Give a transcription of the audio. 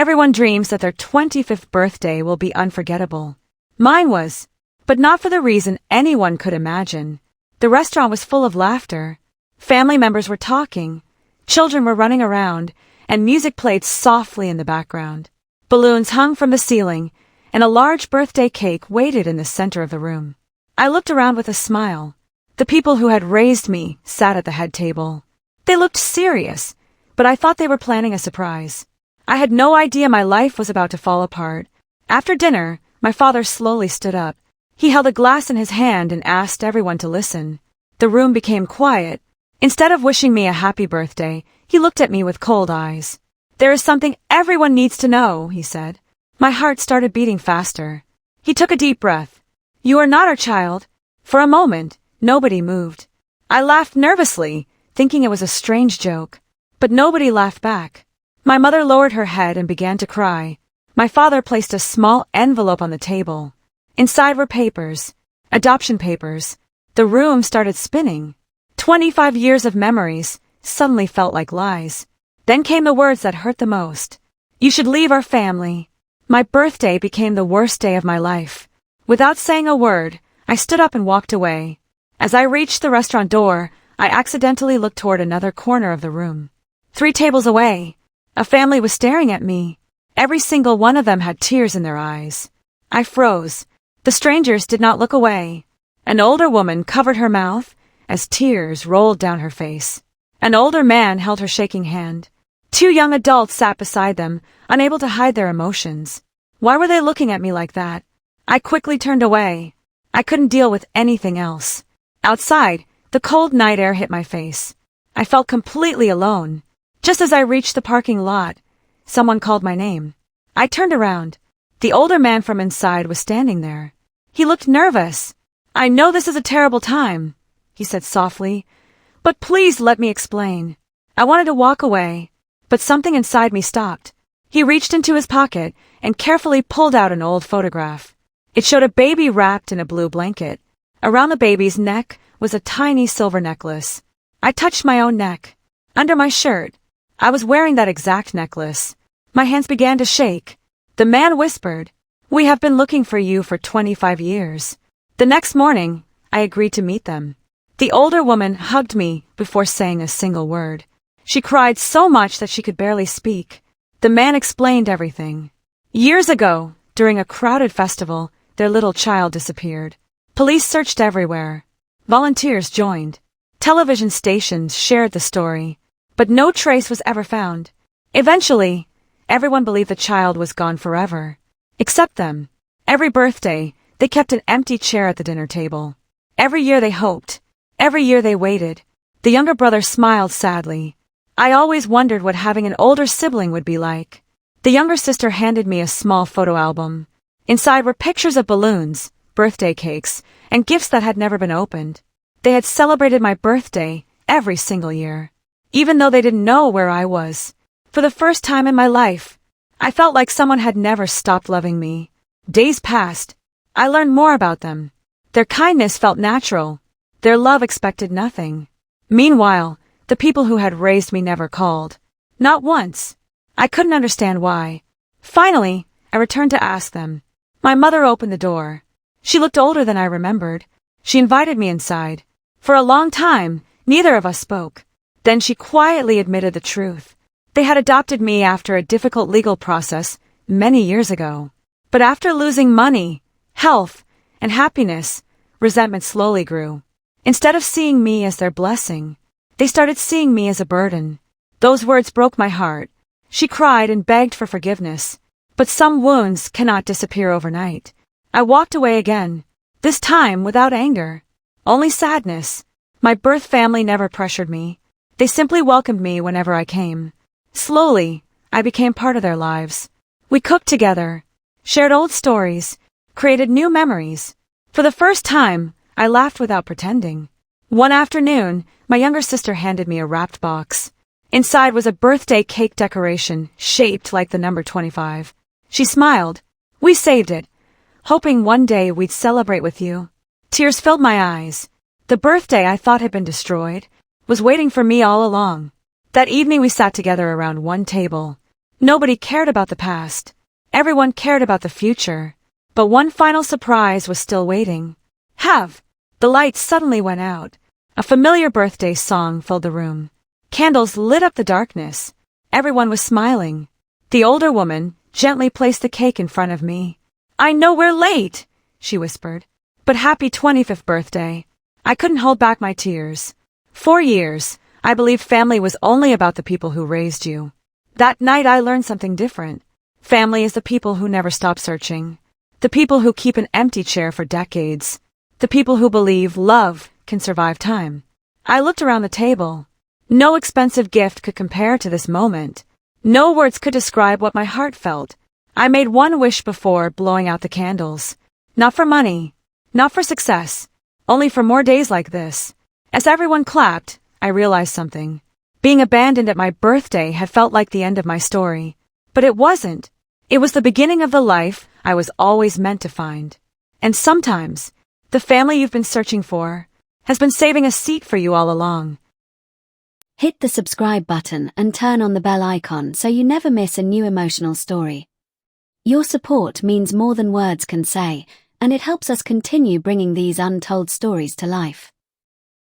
Everyone dreams that their 25th birthday will be unforgettable. Mine was, but not for the reason anyone could imagine. The restaurant was full of laughter. Family members were talking, children were running around, and music played softly in the background. Balloons hung from the ceiling, and a large birthday cake waited in the center of the room. I looked around with a smile. The people who had raised me sat at the head table. They looked serious, but I thought they were planning a surprise. I had no idea my life was about to fall apart. After dinner, my father slowly stood up. He held a glass in his hand and asked everyone to listen. The room became quiet. Instead of wishing me a happy birthday, he looked at me with cold eyes. "There is something everyone needs to know," he said. My heart started beating faster. He took a deep breath. "You are not our child." For a moment, nobody moved. I laughed nervously, thinking it was a strange joke. But nobody laughed back. My mother lowered her head and began to cry. My father placed a small envelope on the table. Inside were papers, adoption papers. The room started spinning. 25 years of memories suddenly felt like lies. Then came the words that hurt the most. "You should leave our family." My birthday became the worst day of my life. Without saying a word, I stood up and walked away. As I reached the restaurant door, I accidentally looked toward another corner of the room. 3 tables away, a family was staring at me. Every single one of them had tears in their eyes. I froze. The strangers did not look away. An older woman covered her mouth as tears rolled down her face. An older man held her shaking hand. 2 young adults sat beside them, unable to hide their emotions. Why were they looking at me like that? I quickly turned away. I couldn't deal with anything else. Outside, the cold night air hit my face. I felt completely alone. Just as I reached the parking lot, someone called my name. I turned around. The older man from inside was standing there. He looked nervous. "I know this is a terrible time," he said softly, "but please let me explain." I wanted to walk away, but something inside me stopped. He reached into his pocket and carefully pulled out an old photograph. It showed a baby wrapped in a blue blanket. Around the baby's neck was a tiny silver necklace. I touched my own neck. Under my shirt, I was wearing that exact necklace. My hands began to shake. The man whispered, "We have been looking for you for 25 years. The next morning, I agreed to meet them. The older woman hugged me before saying a single word. She cried so much that she could barely speak. The man explained everything. Years ago, during a crowded festival, their little child disappeared. Police searched everywhere. Volunteers joined. Television stations shared the story. But no trace was ever found. Eventually, everyone believed the child was gone forever. Except them. Every birthday, they kept an empty chair at the dinner table. Every year they hoped. Every year they waited. The younger brother smiled sadly. I always wondered what having an older sibling would be like. The younger sister handed me a small photo album. Inside were pictures of balloons, birthday cakes, and gifts that had never been opened. They had celebrated my birthday every single year, even though they didn't know where I was. For the first time in my life, I felt like someone had never stopped loving me. Days passed. I learned more about them. Their kindness felt natural. Their love expected nothing. Meanwhile, the people who had raised me never called. Not once. I couldn't understand why. Finally, I returned to ask them. My mother opened the door. She looked older than I remembered. She invited me inside. For a long time, neither of us spoke. Then she quietly admitted the truth. They had adopted me after a difficult legal process many years ago. But after losing money, health, and happiness, resentment slowly grew. Instead of seeing me as their blessing, they started seeing me as a burden. Those words broke my heart. She cried and begged for forgiveness. But some wounds cannot disappear overnight. I walked away again, this time without anger. Only sadness. My birth family never pressured me. They simply welcomed me whenever I came. Slowly, I became part of their lives. We cooked together, shared old stories, created new memories. For the first time, I laughed without pretending. One afternoon, my younger sister handed me a wrapped box. Inside was a birthday cake decoration shaped like the number 25. She smiled. "We saved it, hoping one day we'd celebrate with you." Tears filled my eyes. The birthday I thought had been destroyed was waiting for me all along. That evening we sat together around one table. Nobody cared about the past. Everyone cared about the future. But one final surprise was still waiting. Have! The lights suddenly went out. A familiar birthday song filled the room. Candles lit up the darkness. Everyone was smiling. The older woman gently placed the cake in front of me. "I know we're late," she whispered. "But happy 25th birthday." I couldn't hold back my tears. For years, I believed family was only about the people who raised you. That night I learned something different. Family is the people who never stop searching. The people who keep an empty chair for decades. The people who believe love can survive time. I looked around the table. No expensive gift could compare to this moment. No words could describe what my heart felt. I made one wish before blowing out the candles. Not for money. Not for success. Only for more days like this. As everyone clapped, I realized something. Being abandoned at my birthday had felt like the end of my story. But it wasn't. It was the beginning of the life I was always meant to find. And sometimes, the family you've been searching for has been saving a seat for you all along. Hit the subscribe button and turn on the bell icon so you never miss a new emotional story. Your support means more than words can say, and it helps us continue bringing these untold stories to life.